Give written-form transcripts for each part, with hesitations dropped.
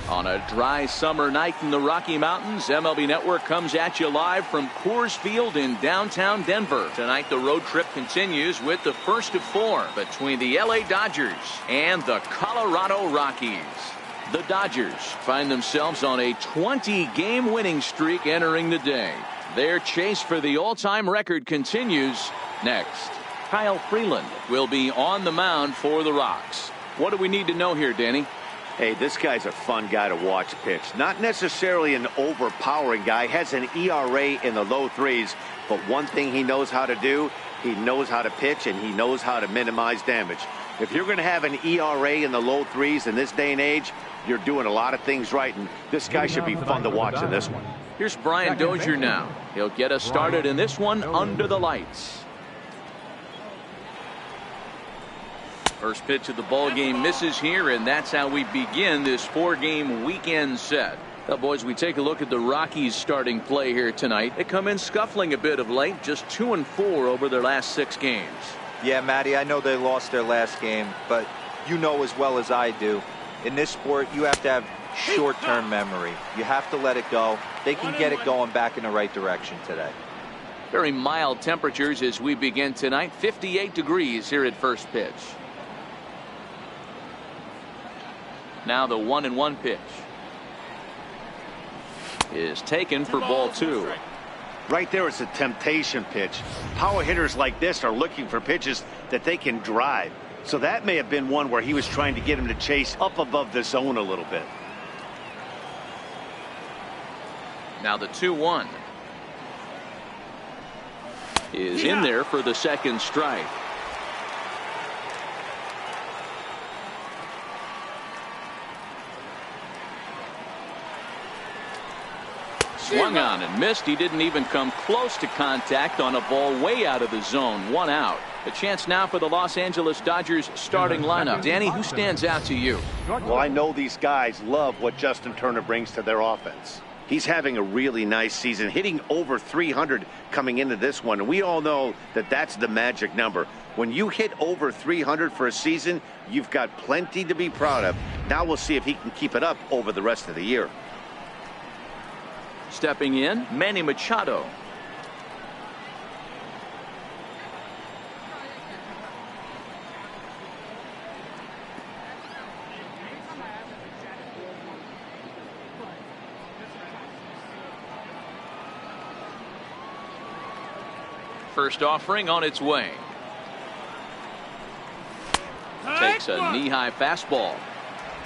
On a dry summer night in the Rocky Mountains, MLB Network comes at you live from Coors Field in downtown Denver. Tonight the road trip continues with the first of four between the LA Dodgers and the Colorado Rockies. The Dodgers find themselves on a 20-game winning streak entering the day. Their chase for the all-time record continues next. Kyle Freeland will be on the mound for the Rocks. What do we need to know here, Danny? Hey, this guy's a fun guy to watch pitch. Not necessarily an overpowering guy. Has an ERA in the low threes. But one thing he knows how to do, he knows how to pitch and he knows how to minimize damage. If you're going to have an ERA in the low threes in this day and age, you're doing a lot of things right. And this guy should be fun to watch in this one. Here's Brian Dozier now. He'll get us started in this one under the lights. First pitch of the ball game misses here, and that's how we begin this four-game weekend set. Now, boys, we take a look at the Rockies starting play here tonight. They come in scuffling a bit of late, just 2-4 over their last 6 games. Yeah, Matty, I know they lost their last game, but you know as well as I do, in this sport, you have to have short-term memory. You have to let it go. They can get it going back in the right direction today. Very mild temperatures as we begin tonight. 58 degrees here at first pitch. Now the 1-1 pitch is taken for ball 2. Right there, it's a temptation pitch. Power hitters like this are looking for pitches that they can drive. So that may have been one where he was trying to get him to chase up above the zone a little bit. Now the 2-1 is in there for the second strike. Swung on and missed. He didn't even come close to contact on a ball way out of the zone. 1 out. A chance now for the Los Angeles Dodgers starting lineup. Danny, who stands out to you? Well, I know these guys love what Justin Turner brings to their offense. He's having a really nice season, hitting over 300 coming into this one. And we all know that that's the magic number. When you hit over 300 for a season, you've got plenty to be proud of. Now we'll see if he can keep it up over the rest of the year. Stepping in, Manny Machado. First offering on its way. Takes a knee-high fastball.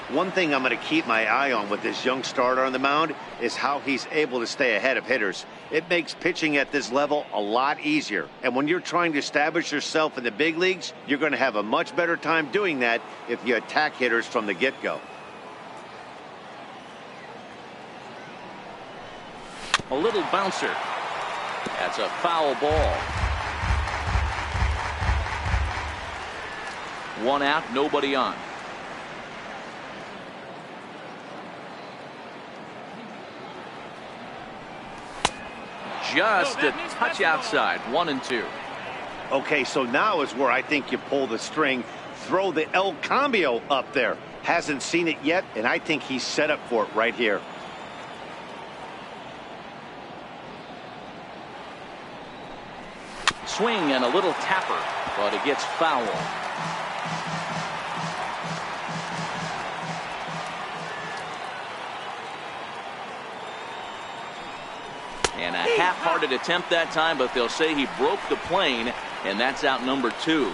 One thing I'm going to keep my eye on with this young starter on the mound is how he's able to stay ahead of hitters. It makes pitching at this level a lot easier. And when you're trying to establish yourself in the big leagues, you're going to have a much better time doing that if you attack hitters from the get-go. A little bouncer. That's a foul ball. 1 out, nobody on. Just a touch outside. 1-2. Okay, so now is where I think you pull the string, throw the El Cambio up there. Hasn't seen it yet, and I think he's set up for it right here. Swing and a little tapper, but it gets foul. And a half-hearted attempt that time, but they'll say he broke the plane, and that's out number 2.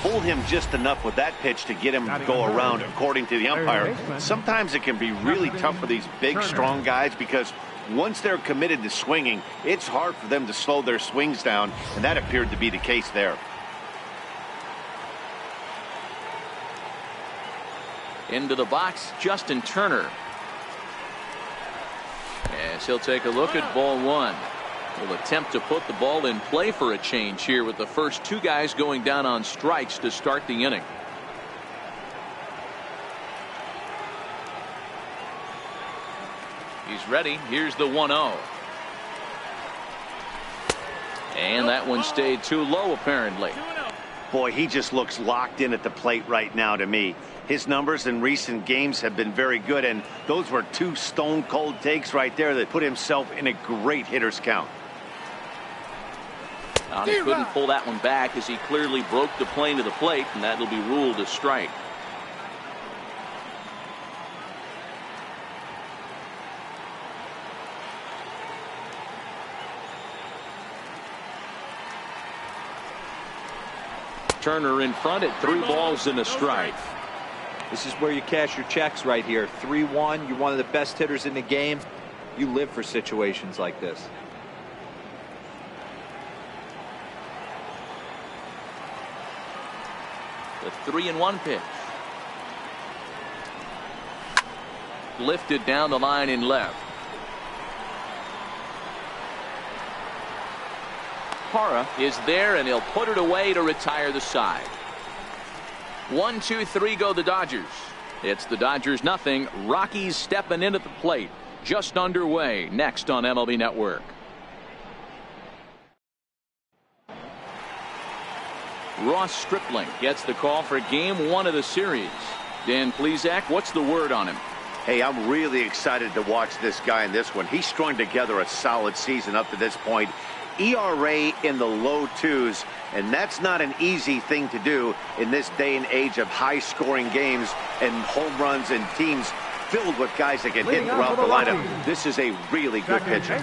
Pulled him just enough with that pitch to get him to go around, according to the umpire. Sometimes it can be really tough for these big, strong guys because once they're committed to swinging, it's hard for them to slow their swings down, and that appeared to be the case there. Into the box, Justin Turner. As he'll take a look at ball 1. He'll attempt to put the ball in play for a change here with the first 2 guys going down on strikes to start the inning. He's ready. Here's the 1-0. And that one stayed too low, apparently. Boy, he just looks locked in at the plate right now to me. His numbers in recent games have been very good, and those were two stone-cold takes right there that put himself in a great hitter's count. He couldn't pull that one back as he clearly broke the plane to the plate, and that'll be ruled a strike. Turner in front at 3 balls and a strike. This is where you cash your checks right here. 3-1. You're one of the best hitters in the game. You live for situations like this. The 3-1 pitch. Lifted down the line in left. Parra is there, and he'll put it away to retire the side. 1, 2, 3 go the Dodgers. It's the Dodgers nothing. Rockies stepping in at the plate. Just underway next on MLB Network. Ross Stripling gets the call for game 1 of the series. Dan Plesac, what's the word on him? Hey, I'm really excited to watch this guy in this one. He's strung together a solid season up to this point. ERA in the low 2s, and that's not an easy thing to do in this day and age of high-scoring games and home runs and teams filled with guys that can hit throughout the lineup. This is a really good pitcher.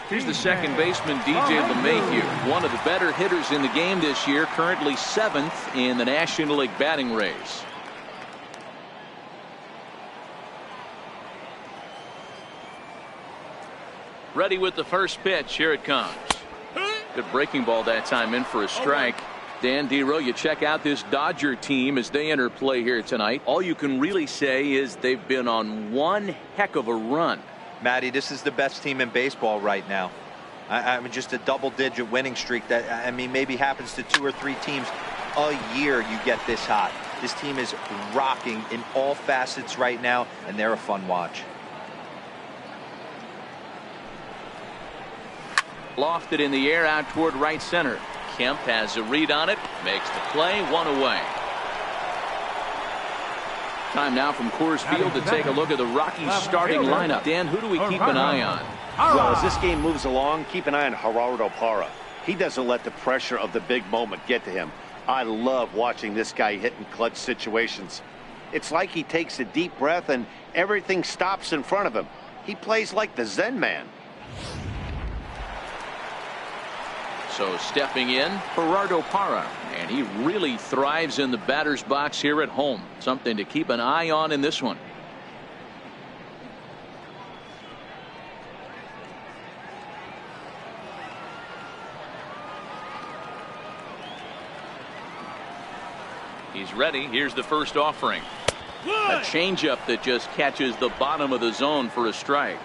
Here's the second baseman, DJ LeMahieu, one of the better hitters in the game this year, currently 7th in the National League batting race. Ready with the first pitch. Here it comes. Good breaking ball that time, in for a strike. Dan Dero, you check out this Dodger team as they enter play here tonight. All you can really say is they've been on one heck of a run. Matty, this is the best team in baseball right now. I mean, just a double-digit winning streak that, I mean, maybe happens to 2 or 3 teams a year. You get this hot. This team is rocking in all facets right now, and they're a fun watch. Lofted in the air out toward right center. Kemp has a read on it, makes the play, 1 away. Time now from Coors Field to take a look at the Rockies starting lineup. Dan, who do we keep an eye on? Well, as this game moves along, keep an eye on Gerardo Parra. He doesn't let the pressure of the big moment get to him. I love watching this guy hit in clutch situations. It's like he takes a deep breath and everything stops in front of him. He plays like the Zen man. So stepping in, Gerardo Parra, and he really thrives in the batter's box here at home. Something to keep an eye on in this one. He's ready. Here's the first offering. A changeup that just catches the bottom of the zone for a strike.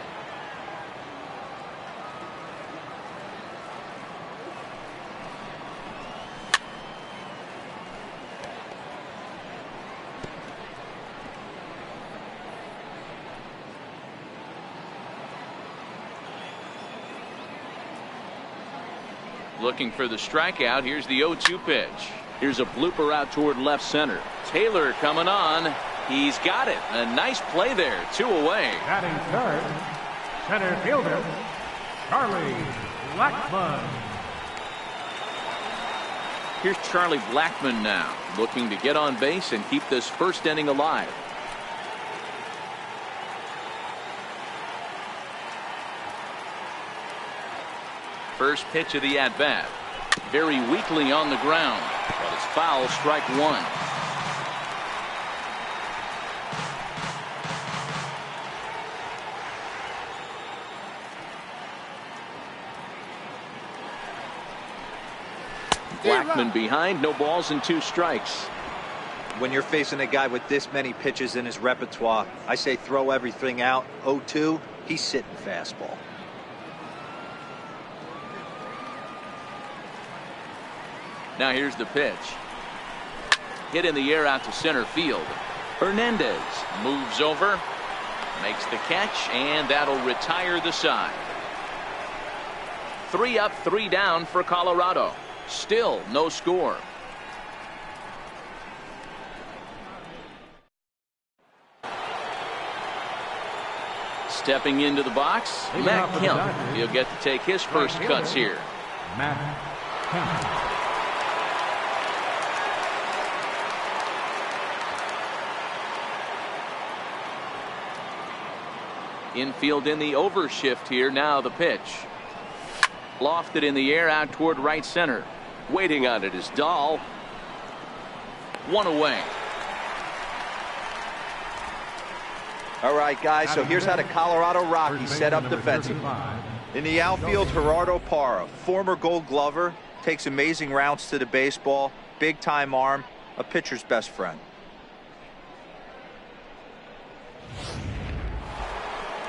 Looking for the strikeout. Here's the 0-2 pitch. Here's a blooper out toward left center. Taylor coming on. He's got it. A nice play there. 2 away. Batting third, center fielder, Charlie Blackmon. Here's Charlie Blackmon now, looking to get on base and keep this first inning alive. First pitch of the at-bat. Very weakly on the ground, but it's foul, strike 1. Blackmon behind, no balls and 2 strikes. When you're facing a guy with this many pitches in his repertoire, I say throw everything out. 0-2, he's sitting fastball. Now here's the pitch. Hit in the air out to center field. Hernandez moves over, makes the catch, and that'll retire the side. 3 up, 3 down for Colorado. Still no score. Stepping into the box, Matt Kemp. He'll get to take his first cuts here. Matt Kemp. Infield in the overshift here. Now the pitch. Lofted in the air out toward right center. Waiting on it is Dahl. One away. All right, guys, so here's how the Colorado Rockies set up defensively. In the outfield, Gerardo Parra, former Gold Glover, takes amazing routes to the baseball, big-time arm, a pitcher's best friend.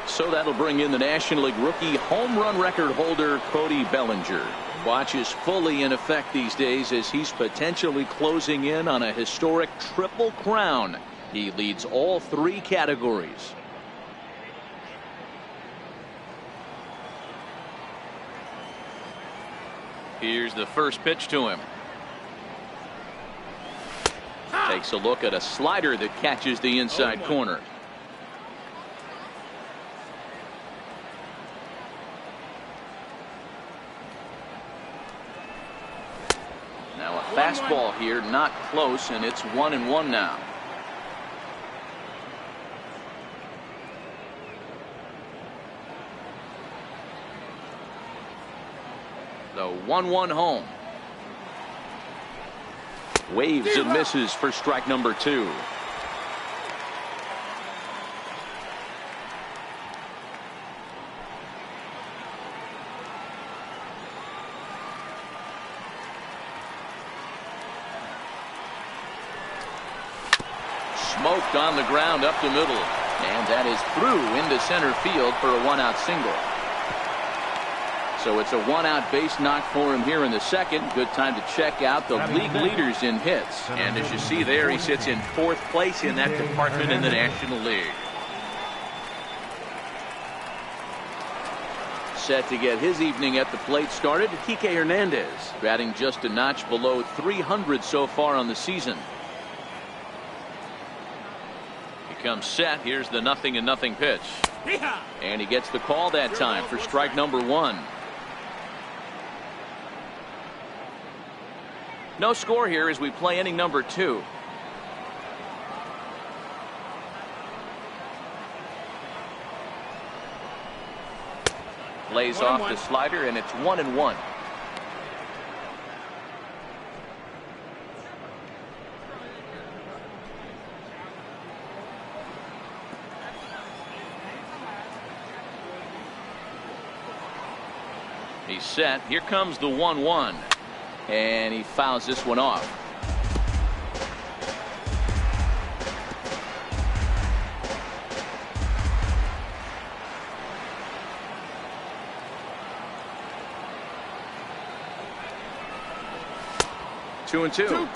So that'll bring in the National League rookie home run record holder Cody Bellinger. Watch is fully in effect these days as he's potentially closing in on a historic triple crown. He leads all three categories. Here's the first pitch to him. Takes a look at a slider that catches the inside corner. Now a fastball here, not close, and it's 1-1 now. The 1-1 home. Waves and misses for strike number 2. Smoked on the ground up the middle, and that is through into center field for a 1-out single. So it's a 1-out base knock for him here in the second. Good time to check out the league leaders in hits. And as you see there, he sits in 4th place in that department in the National League. Set to get his evening at the plate started, Kike Hernandez, batting just a notch below 300 so far on the season. He comes set. Here's the 0-0 pitch. And he gets the call that time for strike number 1. No score here as we play inning number 2. Lays off the slider, and it's 1-1. He's set. Here comes the 1-1. And he fouls this one off. Two and two.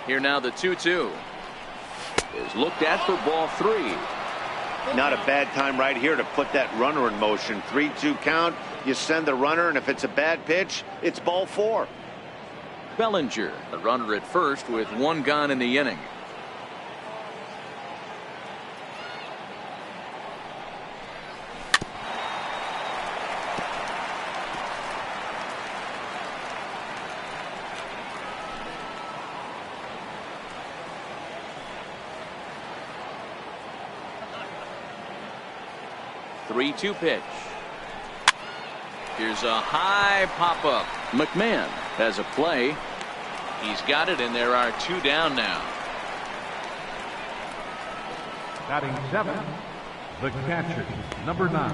Here now the 2-2. Is looked at for ball 3. Not a bad time right here to put that runner in motion. 3-2 count. You send the runner, and if it's a bad pitch, it's ball 4. Bellinger, the runner at first with 1 gone in the inning. Three-two pitch. Here's a high pop-up. McMahon has a play. He's got it, and there are 2 down now. Batting 7, the catcher, number 9,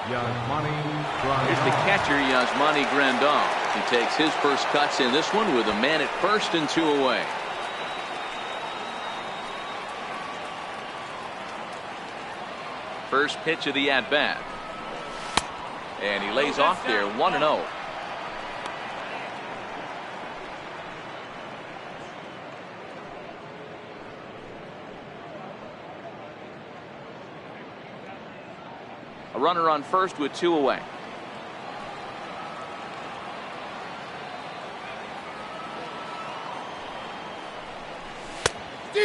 Yasmani Grandal. Here's the catcher, Yasmani Grandal. He takes his first cuts in this one with a man at first and 2 away. First pitch of the at-bat. And he lays off there, 1-0. A runner on first with 2 away.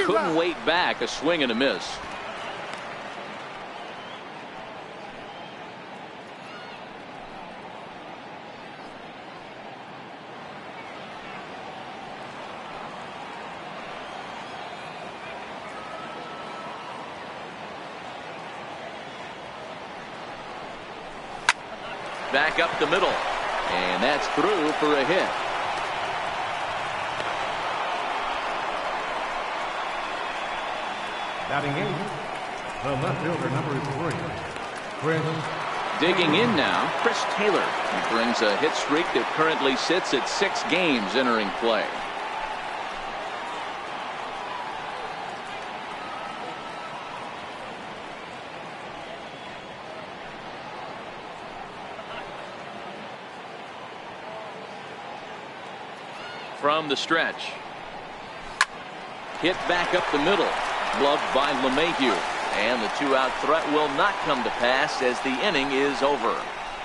couldn't wait back. A swing and a miss. Back up the middle, and that's through for a hit. Batting 8, the left fielder, number 3, Chris. Digging in now, Chris Taylor. He brings a hit streak that currently sits at 6 games entering play. From the stretch. Hit back up the middle. Gloved by LeMahieu. And the 2-out threat will not come to pass as the inning is over.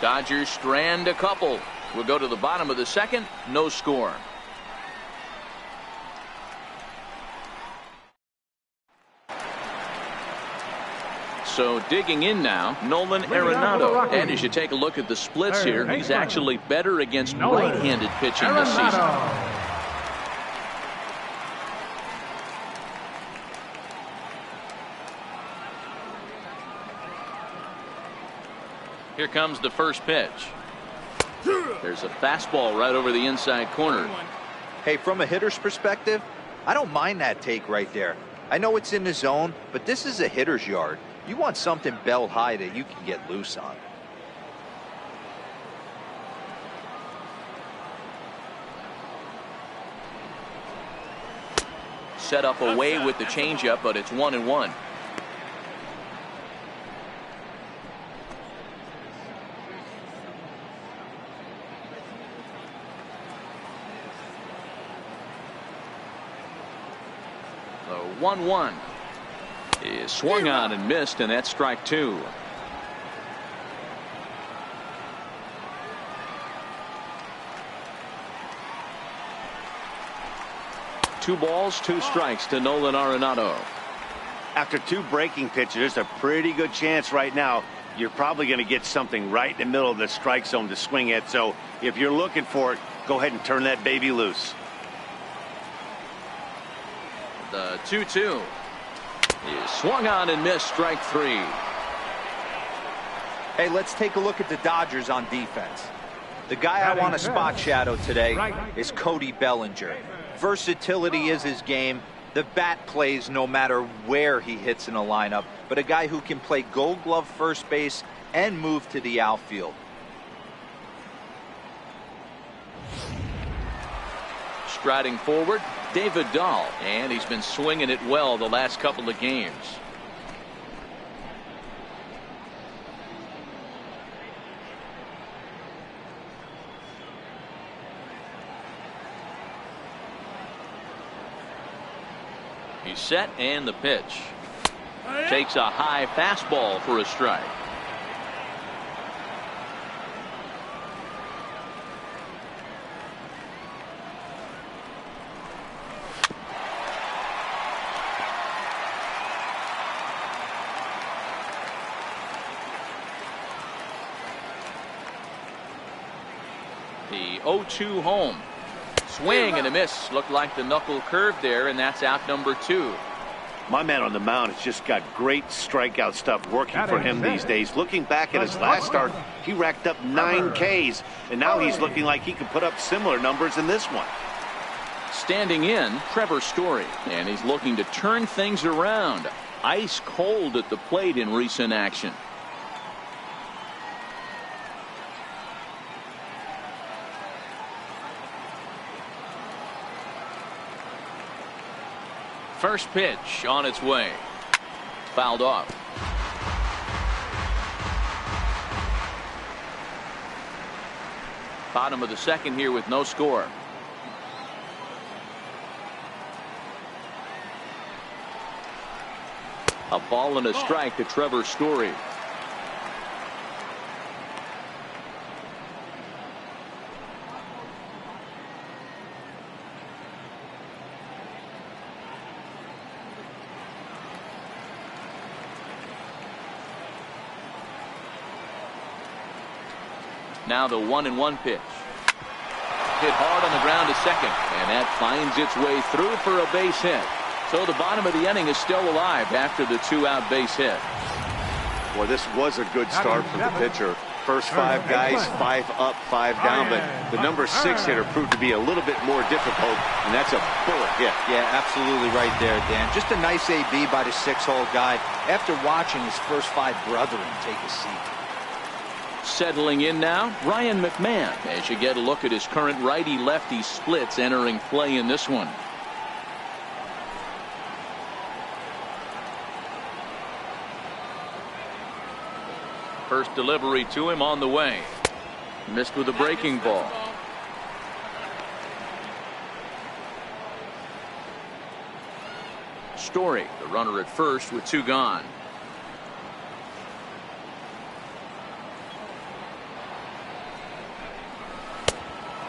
Dodgers strand a couple. We'll go to the bottom of the second. No score. So digging in now, Nolan Arenado. And as you take a look at the splits here, he's actually better against right-handed pitching this season. Here comes the first pitch. There's a fastball right over the inside corner. Hey, from a hitter's perspective, I don't mind that take right there. I know it's in the zone, but this is a hitter's yard. You want something belt high that you can get loose on. Set up away with the changeup, but it's 1-1. The 1-1 is swung on and missed, and that's strike 2. Two balls, 2 strikes to Nolan Arenado. After 2 breaking pitches, there's a pretty good chance right now you're probably going to get something right in the middle of the strike zone to swing at. So if you're looking for it, go ahead and turn that baby loose. The 2-2 is swung on and missed, strike 3. Hey, let's take a look at the Dodgers on defense. The guy I want to spot shadow today is Cody Bellinger. Versatility is his game. The bat plays no matter where he hits in a lineup, but a guy who can play Gold Glove first base and move to the outfield. Striding forward, David Dahl, and he's been swinging it well the last couple of games. He's set, and the pitch. Takes a high fastball for a strike. The 0-2 home. Swing and a miss. Looked like the knuckle curve there, and that's out number 2. My man on the mound has just got great strikeout stuff working for him these days. Looking back at his last start, he racked up 9 Ks, and now he's looking like he can put up similar numbers in this one. Standing in, Trevor Story, and he's looking to turn things around. Ice cold at the plate in recent action. First pitch on its way. Fouled off. Bottom of the second here with no score. A ball and a strike to Trevor Story. Now the 1-1 pitch. Hit hard on the ground to second, and that finds its way through for a base hit. So the bottom of the inning is still alive after the 2-out base hit. Well, this was a good start for the pitcher. First 5 guys, 5 up, 5 down, but the number 6 hitter proved to be a little bit more difficult, and that's a bullet hit. Yeah, absolutely right there, Dan. Just a nice AB by the 6-hole guy after watching his first 5 brethren take a seat. Settling in now, Ryan McMahon, as you get a look at his current righty-lefty splits entering play in this one. First delivery to him on the way. Missed with a breaking ball. Story, the runner at first with 2 gone.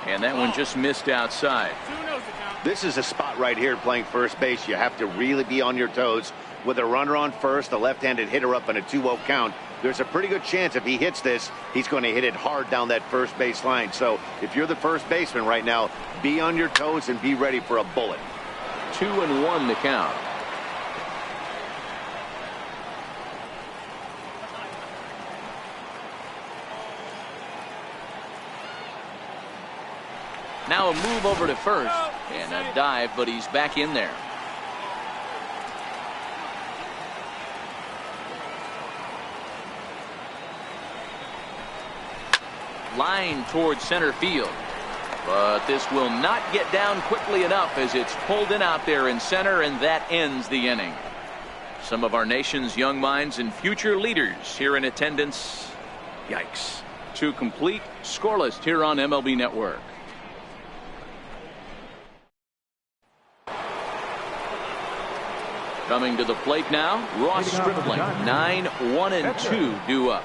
And that one just missed outside. This is a spot right here playing first base. You have to really be on your toes. With a runner on first, a left-handed hitter up in a 2-0 count, there's a pretty good chance if he hits this, he's going to hit it hard down that first base line. So if you're the first baseman right now, be on your toes and be ready for a bullet. 2-1 the count. Now a move over to first and a dive, but he's back in there. Line towards center field, but this will not get down quickly enough as it's pulled in out there in center, and that ends the inning. Some of our nation's young minds and future leaders here in attendance. Yikes. 2 complete, scoreless here on MLB Network. Coming to the plate now, Ross Stripling, 9-1-2 due up.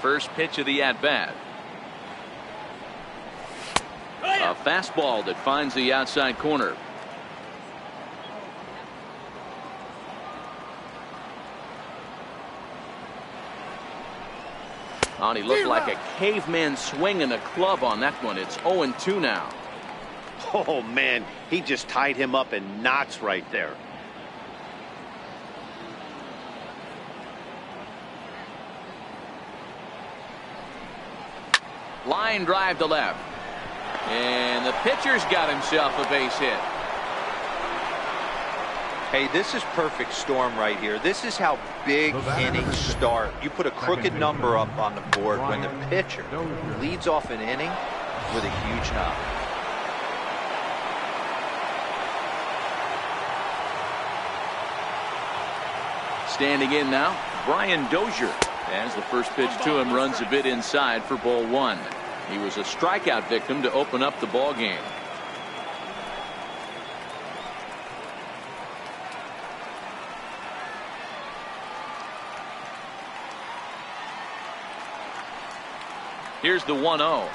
First pitch of the at-bat. A fastball that finds the outside corner. Oh, and he looked like a caveman swinging a club on that one. It's 0-2 now. Oh, man, he just tied him up in knots right there. Line drive to left. And the pitcher's got himself a base hit. Hey, this is perfect storm right here. This is how big innings start. You put a crooked number up on the board when the pitcher leads off an inning with a huge knock. Standing in now, Brian Dozier, as the first pitch to him runs a bit inside for ball 1. He was a strikeout victim to open up the ball game. Here's the 1-0.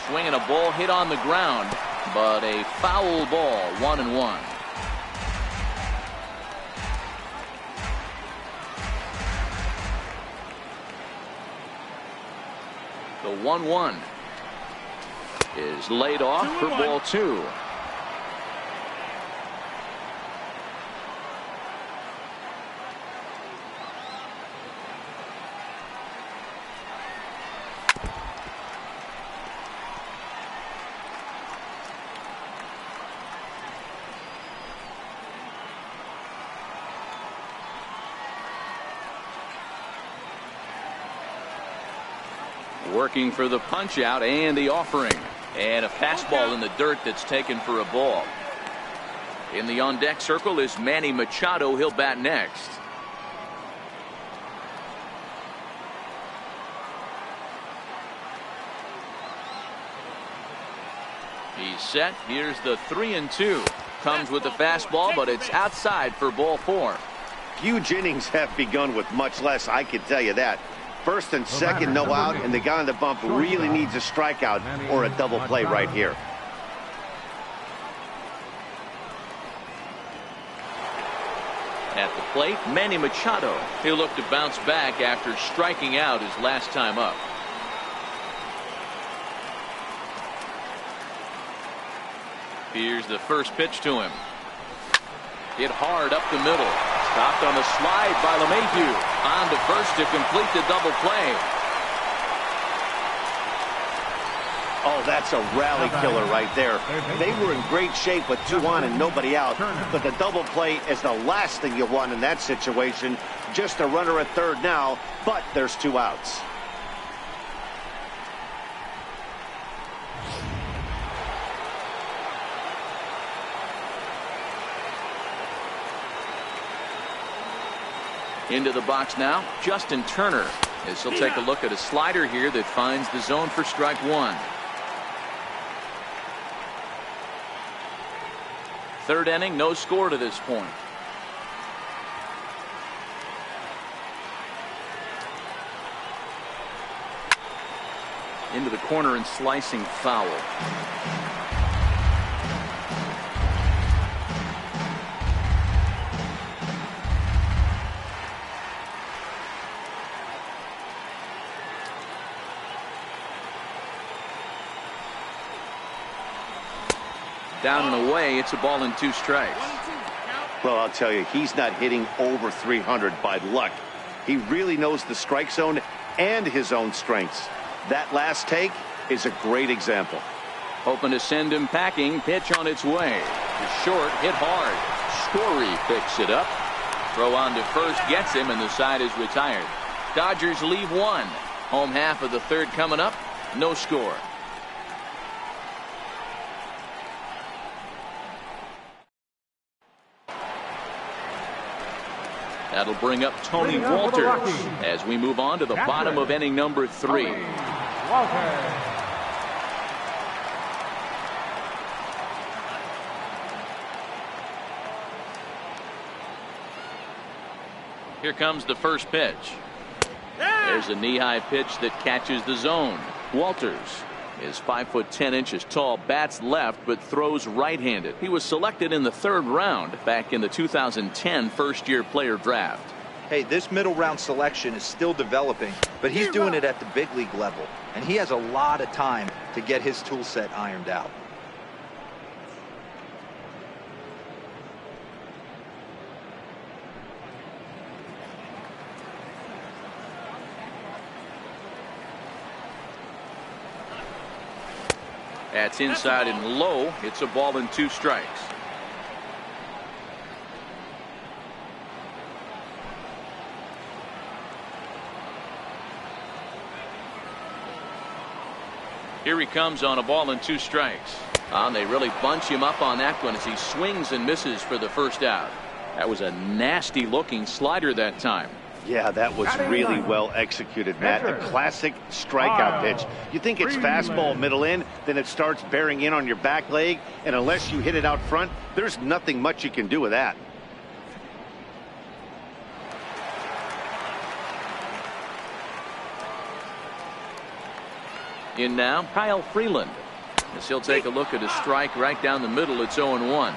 Swinging a ball hit on the ground, but a foul ball, 1-1. The 1-1 is laid off for ball 2. Working for the punch out and the offering, and a fastball in the dirt that's taken for a ball. In the on deck circle is Manny Machado. He'll bat next. He's set. Here's the 3-2. Comes with the fastball, but it's outside for ball 4. Huge innings have begun with much less, I can tell you that. First and second, no out, and the guy on the bump really needs a strikeout or a double play right here. At the plate, Manny Machado. He'll look to bounce back after striking out his last time up. Here's the first pitch to him. Hit hard up the middle. Stopped on a slide by LeMahieu. On to first to complete the double play. Oh, that's a rally killer right there. They were in great shape with 2 on and nobody out. But the double play is the last thing you want in that situation. Just a runner at third now, but there's 2 outs. Into the box now, Justin Turner, as he'll take a look at a slider here that finds the zone for strike 1. Third inning, no score to this point. Into the corner and slicing foul. Down and away, it's a ball and 2 strikes. Well, I'll tell you, he's not hitting over 300 by luck. He really knows the strike zone and his own strengths. That last take is a great example. Hoping to send him packing. Pitch on its way. The short hit hard. Story picks it up. Throw on to first gets him, and the side is retired. Dodgers leave 1. Home half of the third coming up. No score. That'll bring up Tony Walters as we move on to the bottom of inning number 3. Here comes the first pitch. There's a knee-high pitch that catches the zone. Walters is 5'10" tall, bats left, but throws right-handed. He was selected in the 3rd round back in the 2010 first-year player draft. Hey, this middle round selection is still developing, but he's doing it at the big league level, and he has a lot of time to get his tool set ironed out. That's inside and low. It's a ball and 2 strikes. Here he comes on a ball and 2 strikes. And they really bunch him up on that one as he swings and misses for the first out. That was a nasty looking slider that time. Yeah, that was really well executed, Matt. A classic strikeout pitch. You think it's fastball middle in, then it starts bearing in on your back leg, and unless you hit it out front, there's nothing much you can do with that. In now, Kyle Freeland, as he'll take a look at a strike right down the middle. It's 0-1.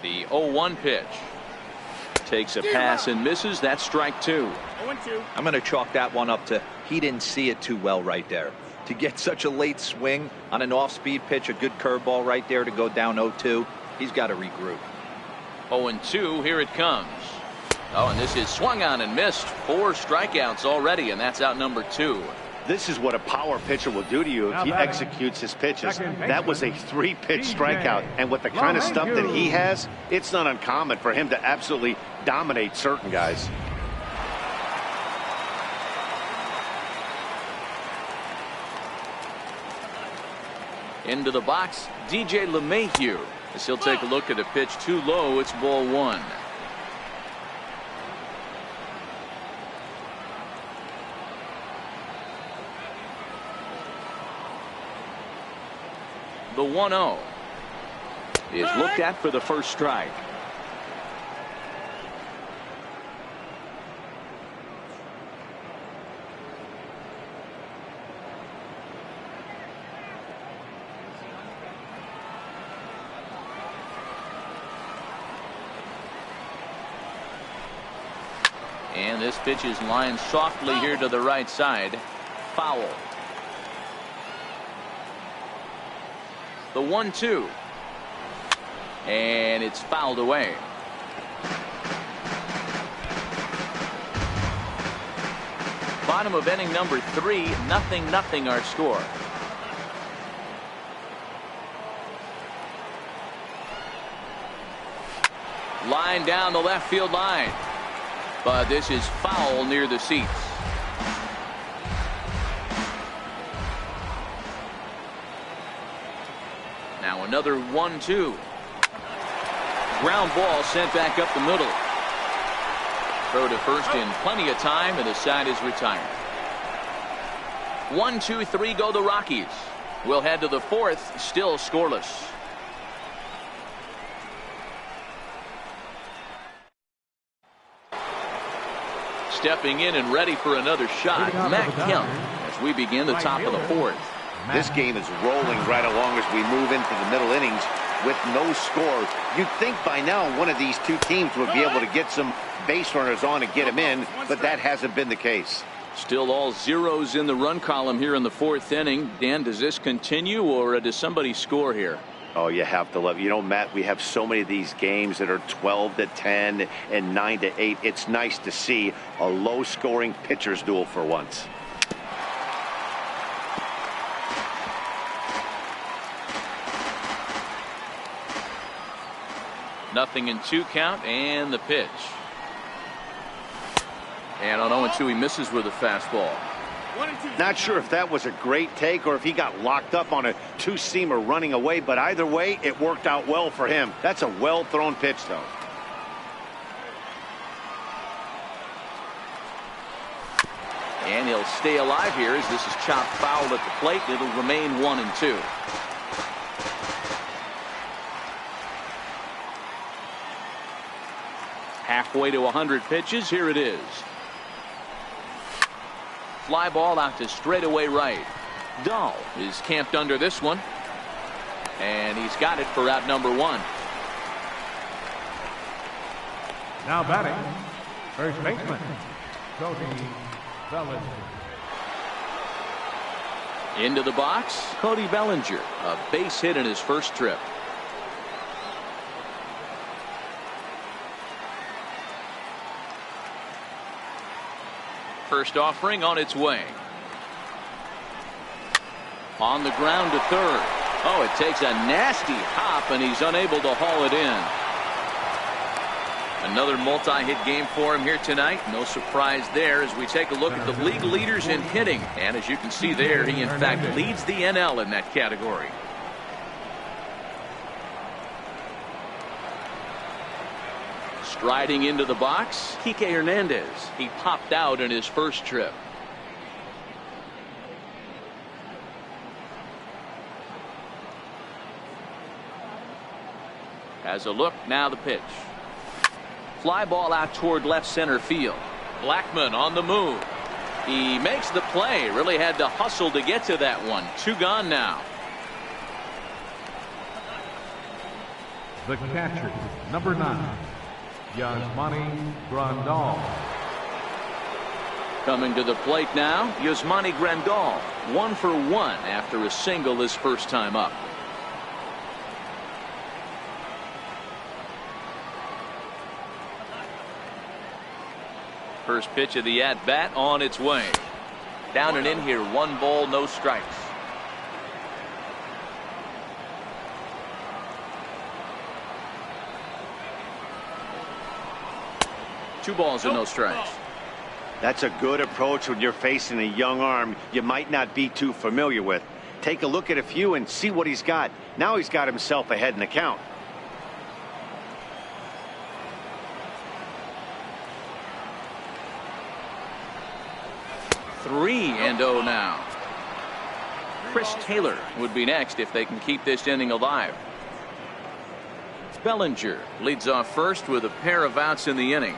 The 0-1 pitch. Takes a pass and misses. That's strike 2. I'm going to chalk that one up to he didn't see it too well right there. To get such a late swing on an off-speed pitch, a good curveball right there to go down 0-2, he's got to regroup. 0-2, here it comes. Oh, and this is swung on and missed. 4 strikeouts already, and that's out number 2. This is what a power pitcher will do to you if he executes his pitches. That was a 3-pitch strikeout, and with the kind of stuff that he has, it's not uncommon for him to absolutely dominate certain guys. Into the box, DJ LeMahieu, as he'll take a look at a pitch too low. It's ball 1. The 1-0 is looked at for the first strike. And this pitch is lined softly here to the right side. Foul. The 1-2. And it's fouled away. Bottom of inning number 3, 0-0 our score. Line down the left field line. But this is foul near the seats. Now another 1-2. Ground ball sent back up the middle. Throw to first in plenty of time, and the side is retired. 1-2-3 go the Rockies. We'll head to the 4th, still scoreless. Stepping in and ready for another shot, Matt Kemp, as we begin the top of the 4th. This game is rolling right along as we move into the middle innings with no score. You'd think by now one of these two teams would be able to get some base runners on and get them in, but that hasn't been the case. Still all zeros in the run column here in the 4th inning. Dan, does this continue, or does somebody score here? Oh, you have to love it. You know, Matt, we have so many of these games that are 12-10 and 9-8. It's nice to see a low-scoring pitcher's duel for once. Nothing in 2 count, and the pitch. And on 0-2, he misses with a fastball. Not sure if that was a great take or if he got locked up on a two-seamer running away, but either way, it worked out well for him. That's a well-thrown pitch, though. And he'll stay alive here as this is chopped foul at the plate. It'll remain 1-2. Halfway to 100 pitches. Here it is. Fly ball out to straightaway right. Dahl is camped under this one. And he's got it for out number 1. Now batting, first baseman, Cody Bellinger. Into the box, Cody Bellinger. A base hit in his first trip. First offering on its way. On the ground to third. Oh, it takes a nasty hop, and he's unable to haul it in. Another multi-hit game for him here tonight. No surprise there as we take a look at the league leaders in hitting. And as you can see there, he in fact leads the NL in that category. Striding into the box, Kike Hernandez. He popped out in his first trip. Has a look, now the pitch. Fly ball out toward left center field. Blackmon on the move. He makes the play. Really had to hustle to get to that one. 2 gone now. The catcher, number 9. Yasmani Grandal. Coming to the plate now, Yasmani Grandal. 1 for 1 after a single his first time up. First pitch of the at-bat on its way. Down and in here, 1 ball, no strikes. Two balls and no strikes. That's a good approach when you're facing a young arm you might not be too familiar with. Take a look at a few and see what he's got. Now he's got himself ahead in the count. Three and 0 now. Chris Taylor would be next if they can keep this inning alive. Bellinger leads off first with a pair of outs in the inning.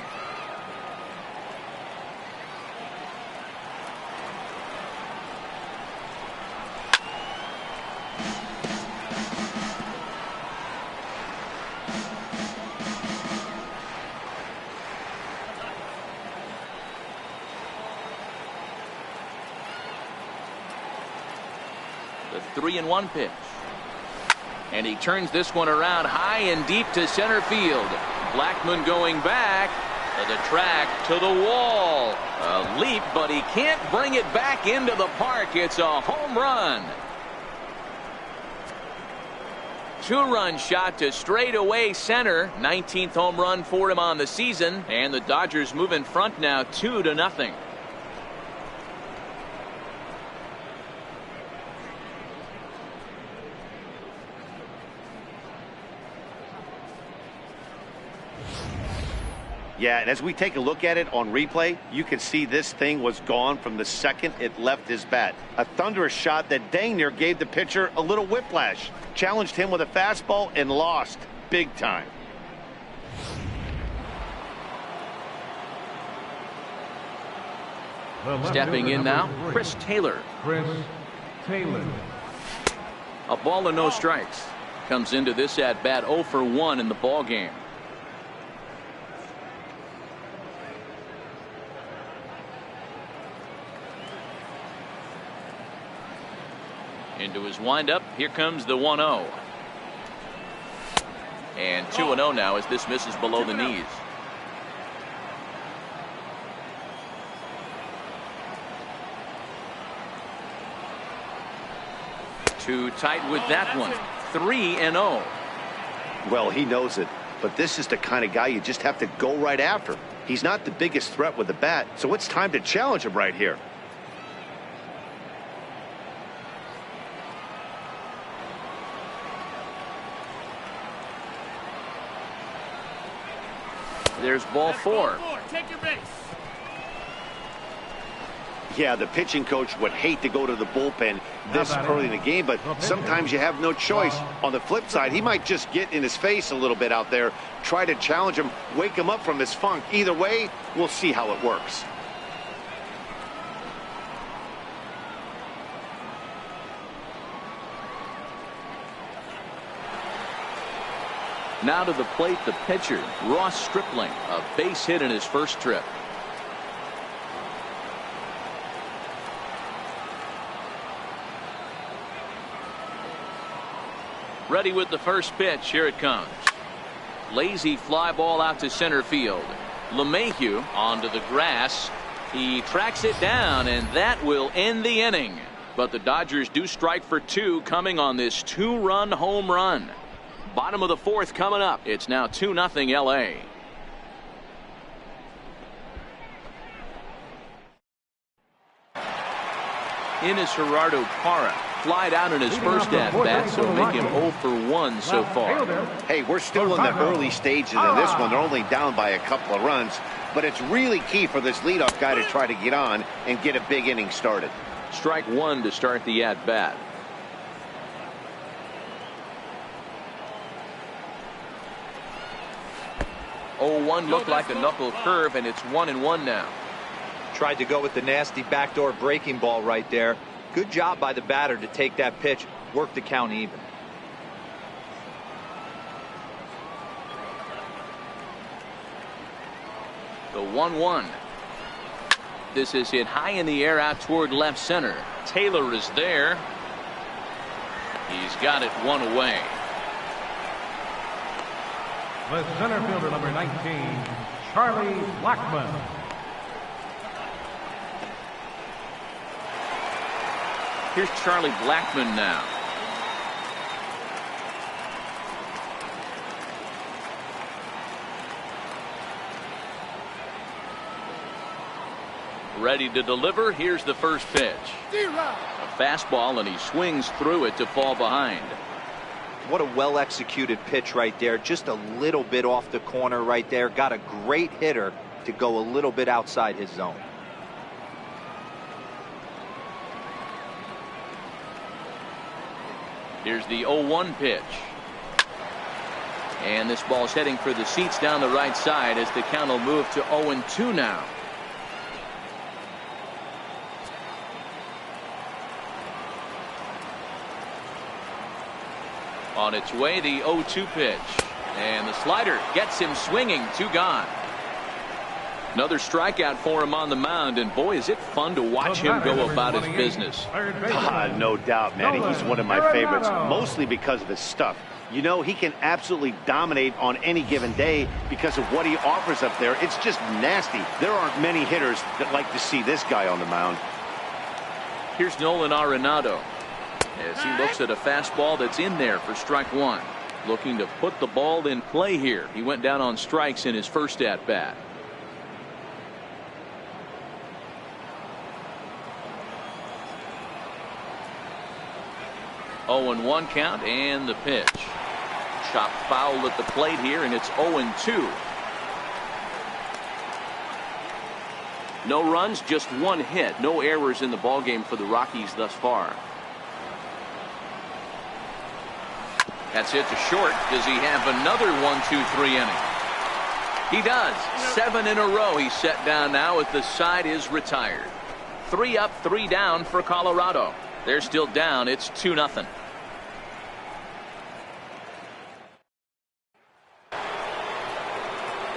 The 3-1 pitch. And he turns this one around high and deep to center field. Blackmon going back to the track, to the wall. A leap, but he can't bring it back into the park. It's a home run. 2-run shot to straightaway center. 19th home run for him on the season. And the Dodgers move in front now 2-0. Yeah, and as we take a look at it on replay, you can see this thing was gone from the second it left his bat. A thunderous shot that dang near gave the pitcher a little whiplash. Challenged him with a fastball and lost big time. Stepping in now, Chris Taylor. Chris Taylor. A ball and no strikes. Comes into this at bat 0 for 1 in the ball game. Into his windup. Here comes the 1-0. And 2-0 now as this misses below the knees. Too tight with that one. 3-0. Well, he knows it, but this is the kind of guy you just have to go right after. He's not the biggest threat with the bat, so it's time to challenge him right here. There's ball 4. Take your base. Yeah, the pitching coach would hate to go to the bullpen this early in the game, but sometimes you have no choice. On the flip side, he might just get in his face a little bit out there, try to challenge him, wake him up from his funk. Either way, we'll see how it works. Now to the plate, the pitcher, Ross Stripling, a base hit in his first trip. Ready with the first pitch. Here it comes. Lazy fly ball out to center field. LeMahieu onto the grass. He tracks it down, and that will end the inning. But the Dodgers do strike for 2 coming on this 2-run home run. Bottom of the 4th coming up. It's now 2-0 LA. In is Gerardo Parra. Flied out in his first at bat, so make him 0 for 1 so far. Hey, we're still in the early stages of this one. They're only down by a couple of runs, but it's really key for this leadoff guy to try to get on and get a big inning started. Strike 1 to start the at bat. Oh, 1 looked like a knuckle curve, and it's 1-1 now. Tried to go with the nasty backdoor breaking ball right there. Good job by the batter to take that pitch, work the count even. The 1-1. This is hit high in the air out toward left center. Taylor is there. He's got it 1 away. The center fielder, number 19, Charlie Blackmon. Here's Charlie Blackmon now. Ready to deliver. Here's the first pitch. A fastball, and he swings through it to fall behind. What a well-executed pitch right there. Just a little bit off the corner right there. Got a great hitter to go a little bit outside his zone. Here's the 0-1 pitch. And this ball's heading for the seats down the right side as the count will move to 0-2 now. On its way, the 0-2 pitch. And the slider gets him swinging. 2 gone. Another strikeout for him on the mound, and boy, is it fun to watch him go about his business. No doubt, Manny. He's one of my favorites, mostly because of his stuff. You know, he can absolutely dominate on any given day because of what he offers up there. It's just nasty. There aren't many hitters that like to see this guy on the mound. Here's Nolan Arenado as he looks at a fastball that's in there for strike one. Looking to put the ball in play here. He went down on strikes in his first at bat. Oh, and 1 count, and the pitch. Chopped foul at the plate here, and it's 0-2. No runs, just 1 hit. No errors in the ballgame for the Rockies thus far. That's hit to short. Does he have another 1-2-3 inning? He does. 7 in a row. He's set down now as the side is retired. 3 up, 3 down for Colorado. They're still down. It's 2-0.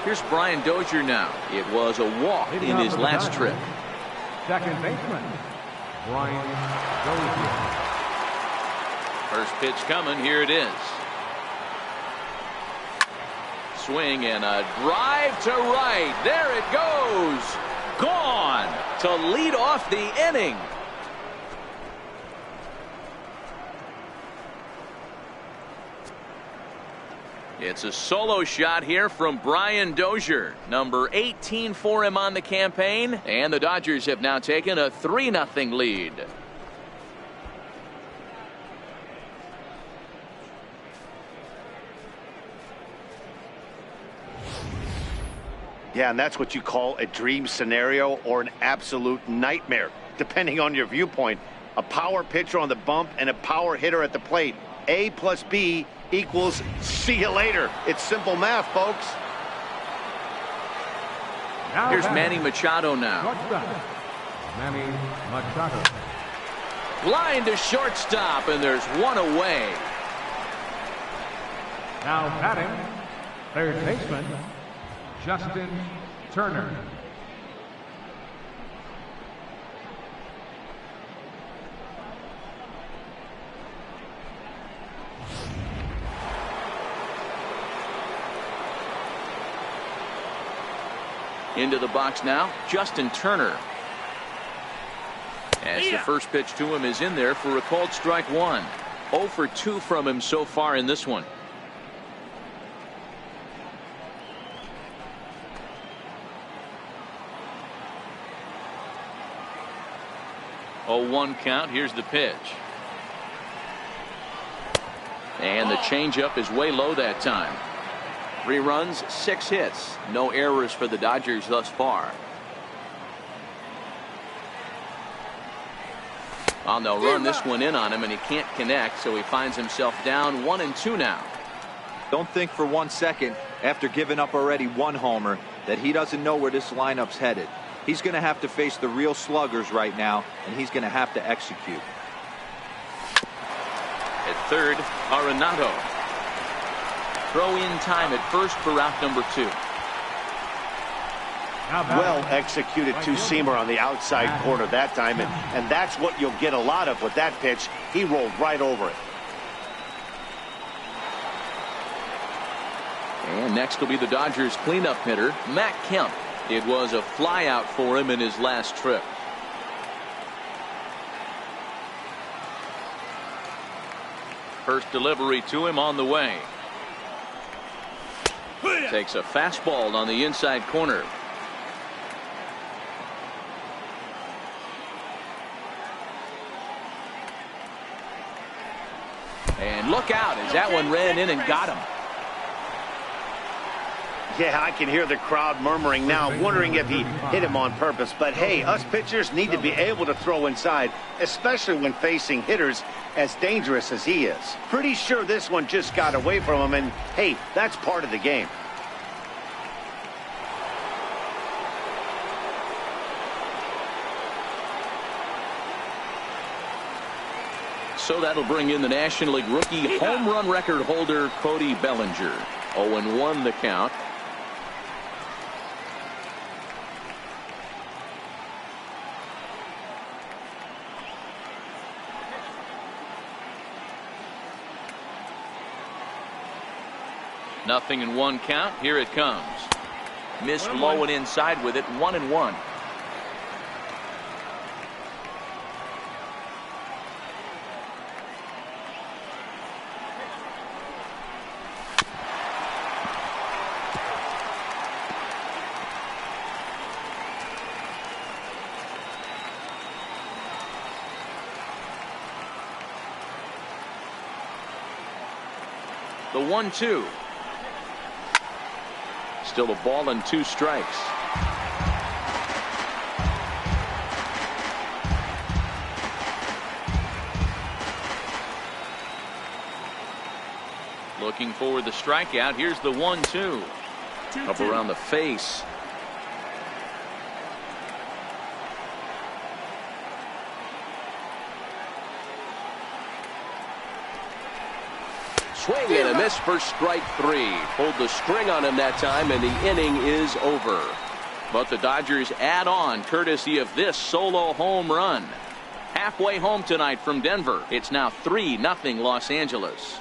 Here's Brian Dozier now. It was a walk in his last trip. Second baseman, Brian Dozier. First pitch coming. Here it is. Swing and a drive to right. There it goes. Gone to lead off the inning. It's a solo shot here from Brian Dozier, number 18 for him on the campaign, and the Dodgers have now taken a 3-0 lead. Yeah, and that's what you call a dream scenario or an absolute nightmare, depending on your viewpoint. A power pitcher on the bump and a power hitter at the plate. A plus B equals see you later. It's simple math, folks. Here's Manny Machado now. Manny Machado. Line to shortstop, and there's 1 away. Now batting, third baseman, Justin Turner. Into the box now, Justin Turner. As the first pitch to him is in there for a called strike 1. 0 for 2 from him so far in this one. Oh, 1 count. Here's the pitch. And the changeup is way low that time. 3 runs, 6 hits. No errors for the Dodgers thus far. Well, they'll run this one in on him, and he can't connect, so he finds himself down 1-2 now. Don't think for 1 second, after giving up already 1 homer, that he doesn't know where this lineup's headed. He's going to have to face the real sluggers right now, and he's going to have to execute. At third, Arenado. Throw in time at first for route number 2. Well executed two-seamer on the outside corner that time, and that's what you'll get a lot of with that pitch. He rolled right over it. And next will be the Dodgers cleanup hitter, Matt Kemp. It was a flyout for him in his last trip. First delivery to him on the way. Takes a fastball on the inside corner. And look out as that one ran in and got him. Yeah, I can hear the crowd murmuring now, wondering if he hit him on purpose. But hey, us pitchers need to be able to throw inside, especially when facing hitters as dangerous as he is. Pretty sure this one just got away from him, and hey, that's part of the game. So that'll bring in the National League rookie home run record holder Cody Bellinger. 0-1 the count. 0-1 count. Here it comes. Missed low and inside with it. 1-1. The 1-2. Still a ball and 2 strikes. Looking for the strikeout. Here's the 1-2. Up around the face. Swing and a miss for strike 3. Pulled the string on him that time, and the inning is over. But the Dodgers add on courtesy of this solo home run. Halfway home tonight from Denver. It's now 3-0 Los Angeles.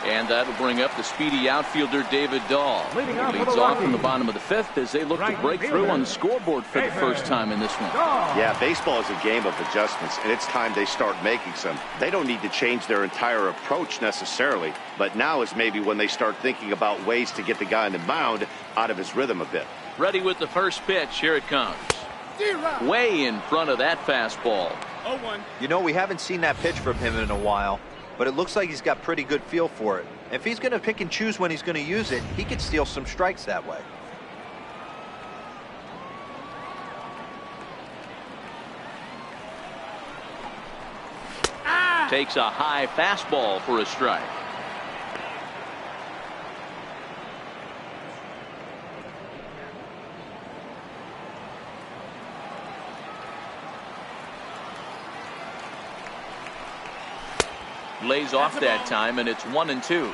And that'll bring up the speedy outfielder David Dahl. He leads off in the bottom of the 5th as they look to break through on the scoreboard for the first time in this one. Yeah, baseball is a game of adjustments, and it's time they start making some. They don't need to change their entire approach necessarily, but now is maybe when they start thinking about ways to get the guy on the mound out of his rhythm a bit. Ready with the first pitch. Here it comes. Way in front of that fastball. 0-1. You know, we haven't seen that pitch from him in a while, but it looks like he's got pretty good feel for it. If he's going to pick and choose when he's going to use it, he could steal some strikes that way. Takes a high fastball for a strike. Lays off that time, and it's 1-2.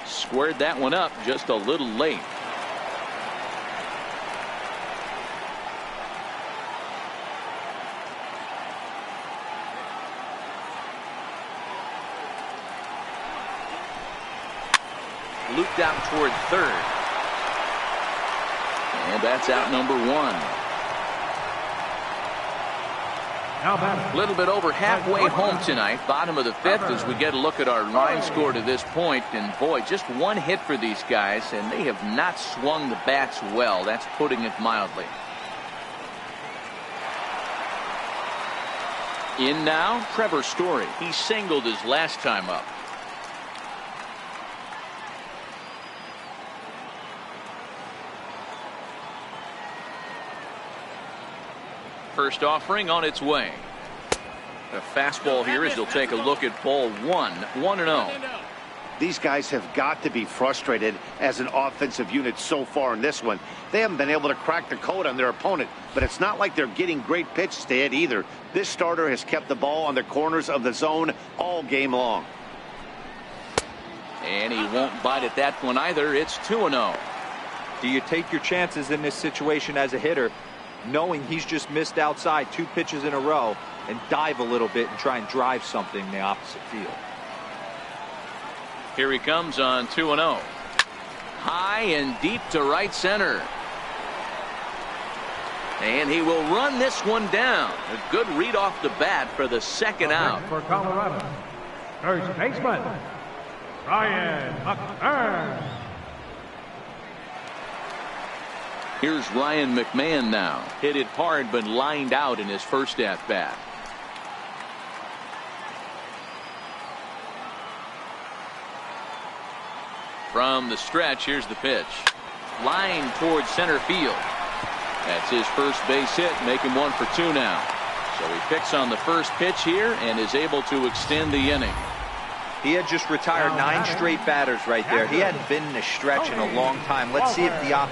Squared that one up just a little late. Looped out toward third. And that's out number 1. A little bit over halfway home tonight, bottom of the 5th, as we get a look at our line score to this point. And boy, just one hit for these guys, and they have not swung the bats well. That's putting it mildly. In now, Trevor Story. He singled his last time up. First offering on its way. A fastball here as he'll take a look at ball 1. 1-0. These guys have got to be frustrated as an offensive unit so far in this one. They haven't been able to crack the code on their opponent, but it's not like they're getting great pitches to hit either. This starter has kept the ball on the corners of the zone all game long. And he won't bite at that one either. It's 2-0. Do you take your chances in this situation as a hitter, knowing he's just missed outside 2 pitches in a row, and dive a little bit and try and drive something in the opposite field? Here he comes on 2-0. High and deep to right center. And he will run this one down. A good read off the bat for the second out. For Colorado, first baseman, Ryan McMahon. Here's Ryan McMahon now. Hit it hard but lined out in his first at bat. From the stretch, here's the pitch. Line towards center field. That's his first base hit, making 1 for 2 now. So he picks on the first pitch here and is able to extend the inning. He had just retired 9 straight batters right there. He hadn't been in a stretch in a long time. Let's see if the offense